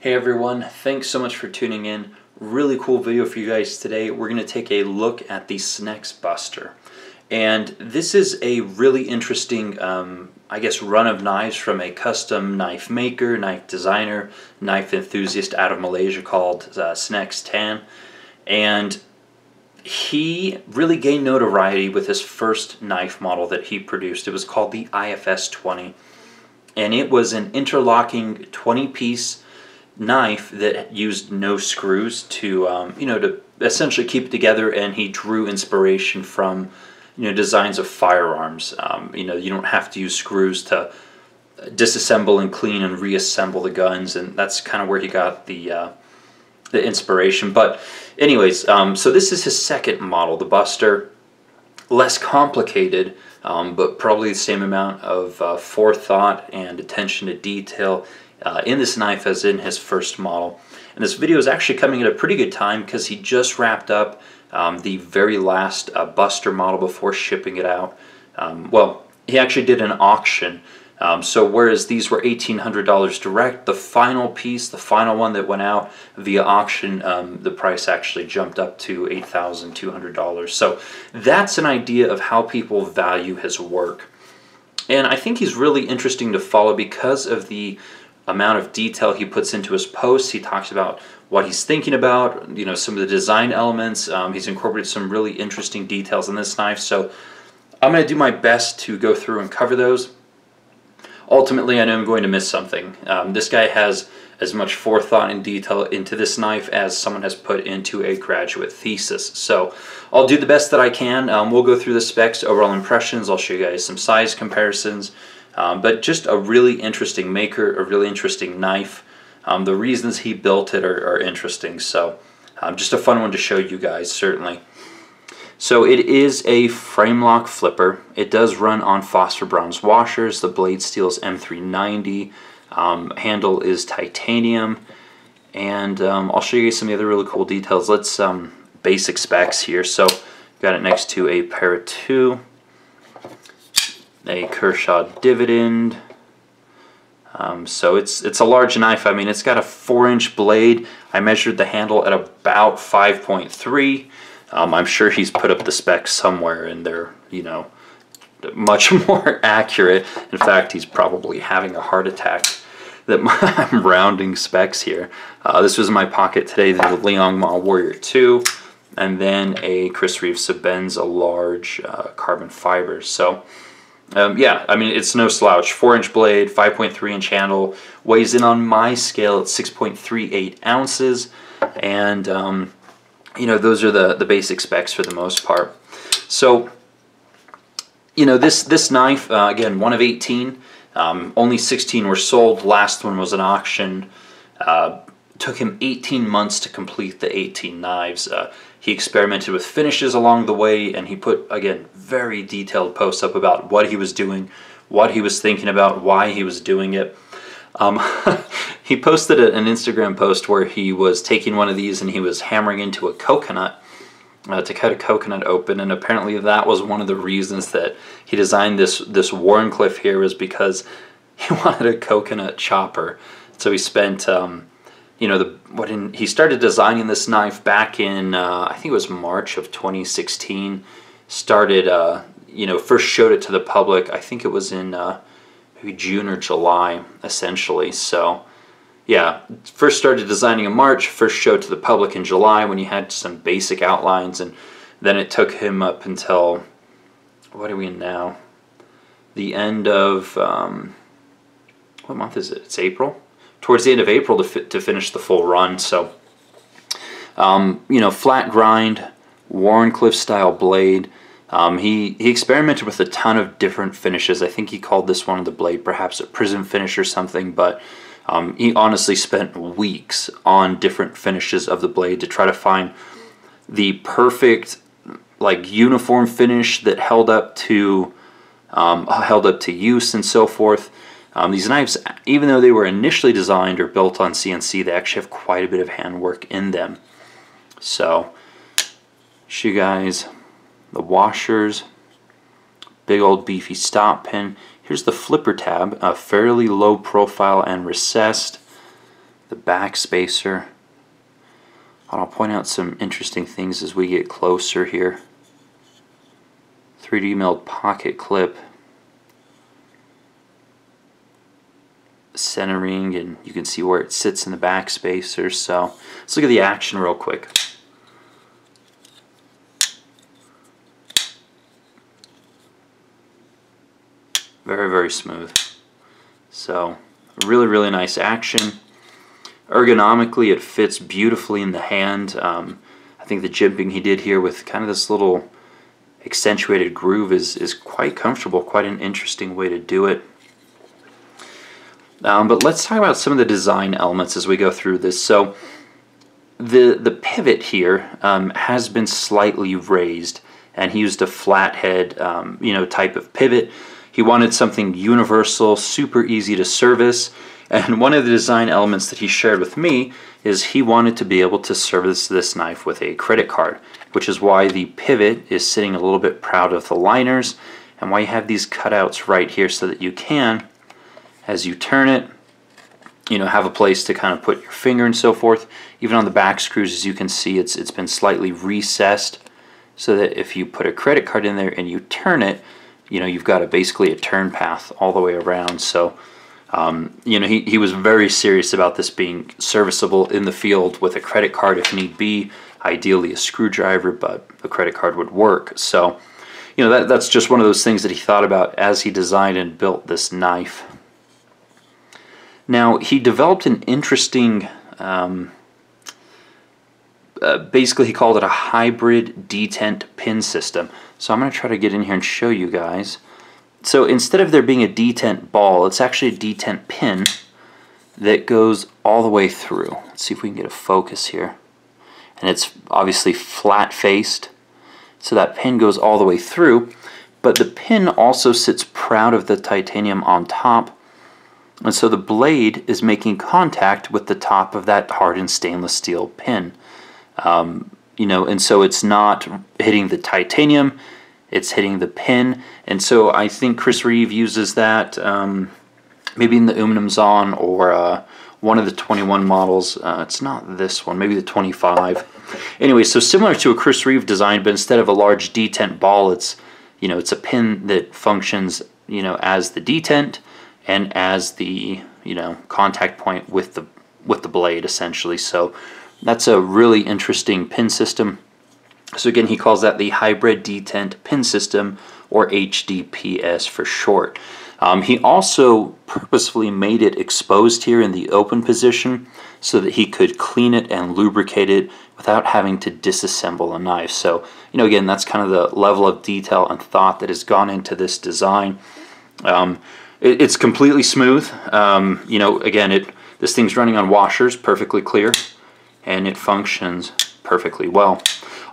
Hey everyone, thanks so much for tuning in. Really cool video for you guys today. We're going to take a look at the Snecx Buster. And this is a really interesting, I guess, run of knives from a custom knife maker, knife designer, knife enthusiast out of Malaysia called Snecx Tan. And he really gained notoriety with his first knife model that he produced. It was called the IFS 20. And it was an interlocking 20-piece knife that used no screws to to essentially keep it together, and he drew inspiration from designs of firearms. You don't have to use screws to disassemble and clean and reassemble the guns, and that's kind of where he got the inspiration. But anyways, so this is his second model, the Buster. Less complicated, but probably the same amount of forethought and attention to detail in this knife as in his first model. And this video is actually coming at a pretty good time because he just wrapped up the very last Buster model before shipping it out. Well, he actually did an auction. So whereas these were $1,800 direct, the final piece, the final one that went out via auction, the price actually jumped up to $8,200. So that's an idea of how people value his work. And I think he's really interesting to follow because of the amount of detail he puts into his posts. He talks about what he's thinking about, some of the design elements. He's incorporated some really interesting details in this knife. So I'm going to do my best to go through and cover those. Ultimately, I know I'm going to miss something. This guy has as much forethought and detail into this knife as someone has put into a graduate thesis. So I'll do the best that I can. We'll go through the specs, overall impressions. I'll show you guys some size comparisons. But just a really interesting maker, a really interesting knife. The reasons he built it are interesting. So just a fun one to show you guys, certainly. So it is a frame lock flipper. It does run on phosphor bronze washers. The blade steel is M390. Handle is titanium. And I'll show you some of the other really cool details. Let's basic specs here. So got it next to a Para 2, a Kershaw dividend. So it's a large knife. I mean, it's got a 4-inch blade. I measured the handle at about 5.3. I'm sure he's put up the specs somewhere and they're, much more accurate. In fact, he's probably having a heart attack that I'm rounding specs here. This was in my pocket today, the Liang Ma Warrior 2, and then a Chris Reeves Benz, a large carbon fiber. So, yeah, I mean, it's no slouch. 4-inch blade, 5.3-inch handle, weighs in on my scale at 6.38 ounces, and those are the basic specs for the most part. So, this knife, again, one of 18. Only 16 were sold. Last one was an auction. Took him 18 months to complete the 18 knives. He experimented with finishes along the way, and he put, again, very detailed posts up about what he was doing, what he was thinking about, why he was doing it. He posted an Instagram post where he was taking one of these and he was hammering into a coconut to cut a coconut open, and apparently that was one of the reasons that he designed this Wharncliffe here, was because he wanted a coconut chopper. So he spent he started designing this knife back in I think it was March of 2016. Started first showed it to the public, I think it was in maybe June or July, essentially. So yeah, first started designing in March, first showed to the public in July when he had some basic outlines, and then it took him up until, what are we in now? The end of, what month is it? It's April? Towards the end of April to finish the full run. So, flat grind, Wharncliffe style blade. He experimented with a ton of different finishes. I think he called this one of the blade perhaps a prism finish or something, but he honestly spent weeks on different finishes of the blade to try to find the perfect, uniform finish that held up to use and so forth. These knives, even though they were initially designed or built on CNC, they actually have quite a bit of handwork in them. So, show you guys the washers, big old beefy stop pin. Here's the flipper tab, fairly low profile and recessed. the back spacer. I'll point out some interesting things as we get closer here. 3D milled pocket clip, centering, and you can see where it sits in the back spacer. So let's look at the action real quick. Very, very smooth. So really, really nice action. Ergonomically, it fits beautifully in the hand. I think the jimping he did here with kind of this little accentuated groove is quite comfortable, quite an interesting way to do it. But let's talk about some of the design elements as we go through this. So the pivot here has been slightly raised, and he used a flathead type of pivot. He wanted something universal, super easy to service, and one of the design elements that he shared with me is he wanted to be able to service this knife with a credit card, which is why the pivot is sitting a little bit proud of the liners, and why you have these cutouts right here so that you can, as you turn it, have a place to kind of put your finger and so forth. Even on the back screws, as you can see, it's been slightly recessed so that if you put a credit card in there and you turn it, you've got basically a turn path all the way around. So he was very serious about this being serviceable in the field with a credit card if need be, ideally a screwdriver, but a credit card would work. So that's just one of those things that he thought about as he designed and built this knife. Now, he developed an interesting, basically he called it a hybrid detent pin system. So I'm going to try to get in here and show you guys. So instead of there being a detent ball, it's actually a detent pin that goes all the way through. Let's see if we can get a focus here. And it's obviously flat faced, so that pin goes all the way through, but the pin also sits proud of the titanium on top, and so the blade is making contact with the top of that hardened stainless steel pin. And so it's not hitting the titanium, it's hitting the pin. And so I think Chris Reeve uses that maybe in the Umnumzon or one of the 21 models. It's not this one, maybe the 25. Anyway, so similar to a Chris Reeve design, but instead of a large detent ball, it's a pin that functions as the detent and as the contact point with the blade, essentially. So that's a really interesting pin system. So again, he calls that the hybrid detent pin system, or HDPS for short. He also purposefully made it exposed here in the open position so that he could clean it and lubricate it without having to disassemble a knife. So again, that's kind of the level of detail and thought that has gone into this design. It's completely smooth. Again, this thing's running on washers, perfectly clear, and it functions perfectly well.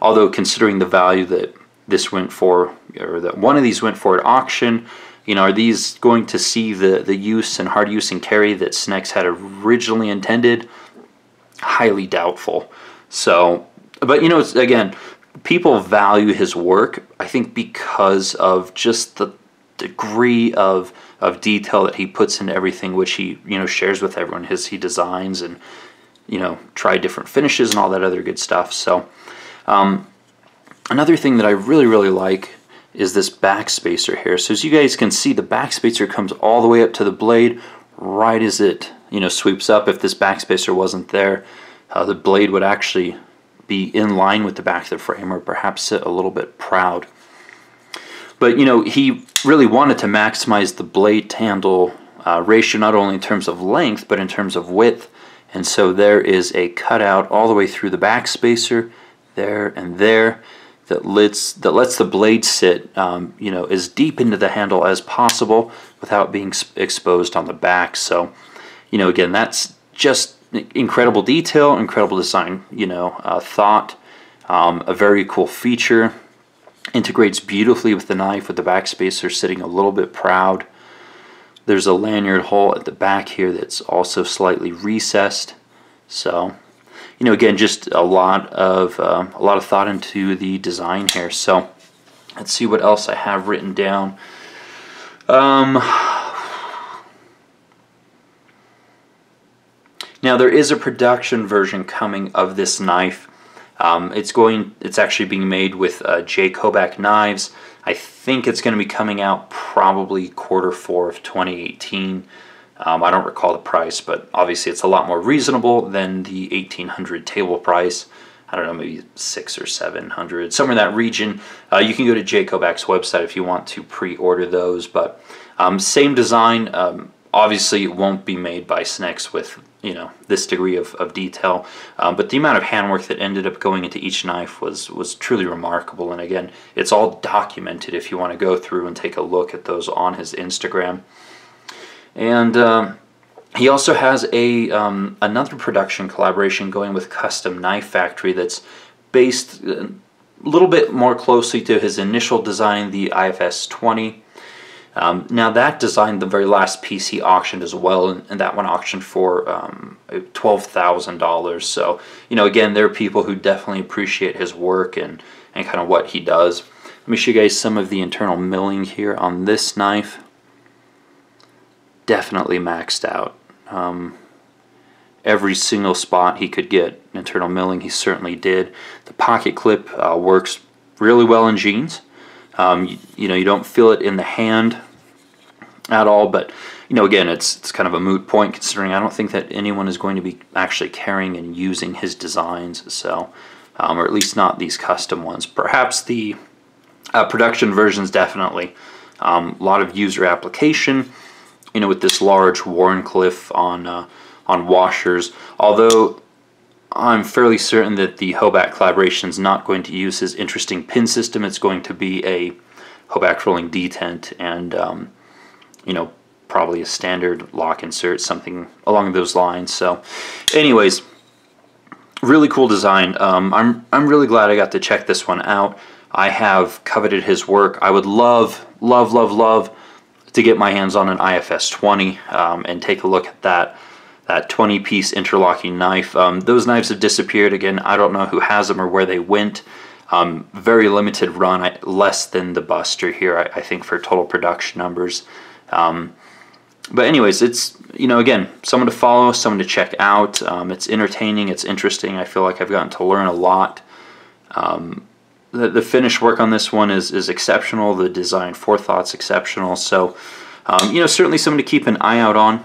Although considering the value that this went for, or that one of these went for at auction, are these going to see the use and hard use and carry that Snecx had originally intended? Highly doubtful. So, but it's, again, people value his work, I think, because of just the degree of detail that he puts into everything, which he shares with everyone. He designs and try different finishes and all that other good stuff. So another thing that I really, really like is this back spacer here. So as you guys can see, the back spacer comes all the way up to the blade right as it sweeps up. If this back spacer wasn't there, the blade would actually be in line with the back of the frame, or perhaps sit a little bit proud. But he really wanted to maximize the blade to handle ratio, not only in terms of length but in terms of width. And so there is a cutout all the way through the back spacer, there and there, that lets the blade sit as deep into the handle as possible without being exposed on the back. So again, that's just incredible detail, incredible design, thought, a very cool feature. Integrates beautifully with the knife, with the back spacer sitting a little bit proud. There's a lanyard hole at the back here that's also slightly recessed. So again, just a lot of thought into the design here. So let's see what else I have written down. Now Now there is a production version coming of this knife. It's actually being made with J. Kobach knives. I think it's going to be coming out probably Q4 of 2018. I don't recall the price, but obviously it's a lot more reasonable than the 1800 table price. I don't know, maybe 600 or 700, somewhere in that region. You can go to J. Kobach's website if you want to pre-order those, but same design. Obviously it won't be made by Snecx with, you know, this degree of detail, but the amount of handwork that ended up going into each knife was truly remarkable. And again, it's all documented if you want to go through and take a look at those on his Instagram. And he also has another production collaboration going with Custom Knife Factory that's based a little bit more closely to his initial design, the IFS 20. Now that design, the very last piece he auctioned as well, and that one auctioned for $12,000. So, you know, again, there are people who definitely appreciate his work and kind of what he does. Let me show you guys some of the internal milling here on this knife. Definitely maxed out. Every single spot he could get internal milling, he certainly did. The pocket clip works really well in jeans. You know, you don't feel it in the hand at all, but you know, again, it's kind of a moot point considering I don't think that anyone is going to be actually carrying and using his designs, so or at least not these custom ones. Perhaps the production versions, definitely a lot of user application, you know, with this large Wharncliffe on washers, although I'm fairly certain that the Kobach collaboration is not going to use his interesting pin system. It's going to be a Kobach rolling detent and, you know, probably a standard lock insert, something along those lines. So, anyways, really cool design. I'm really glad I got to check this one out. I have coveted his work. I would love to get my hands on an IFS 20 and take a look at that 20-piece interlocking knife. Those knives have disappeared again. I don't know who has them or where they went. Very limited run, less than the Buster here, I think, for total production numbers. But anyways, it's, you know, again, someone to follow, someone to check out. It's entertaining, it's interesting. I feel like I've gotten to learn a lot. The finished work on this one is exceptional. The design forethought's exceptional. So, you know, certainly someone to keep an eye out on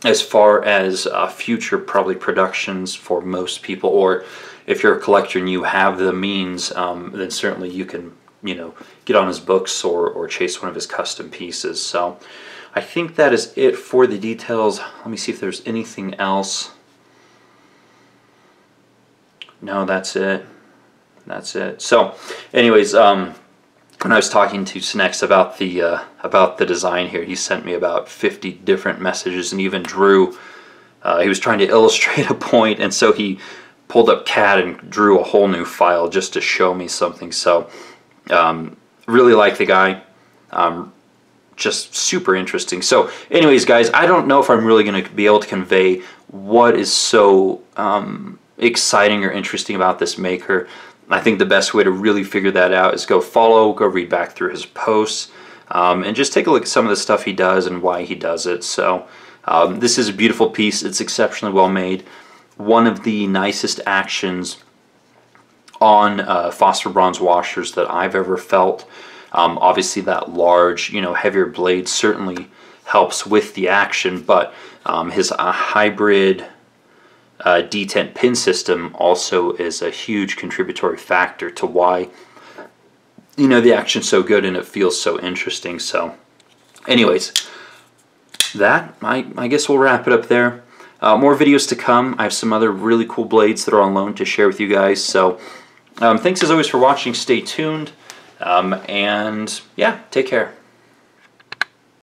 as far as future probably productions for most people, or if you're a collector and you have the means, then certainly you can, you know, get on his books or chase one of his custom pieces. So I think that is it for the details. Let me see if there's anything else. No, that's it. That's it. So anyways, when I was talking to Snecx about the design here, he sent me about 50 different messages and even drew. He was trying to illustrate a point, and so he pulled up CAD and drew a whole new file just to show me something. So really like the guy. Just super interesting. So anyways, guys, I don't know if I'm really going to be able to convey what is so exciting or interesting about this maker. I think the best way to really figure that out is go read back through his posts, and just take a look at some of the stuff he does and why he does it. So this is a beautiful piece. It's exceptionally well made. One of the nicest actions on phosphor bronze washers that I've ever felt. Obviously that large, you know, heavier blade certainly helps with the action, but his hybrid detent pin system also is a huge contributory factor to why, you know, the action's so good and it feels so interesting. So anyways, that I guess we'll wrap it up there. More videos to come. I have some other really cool blades that are on loan to share with you guys. So thanks as always for watching. Stay tuned, and yeah, take care.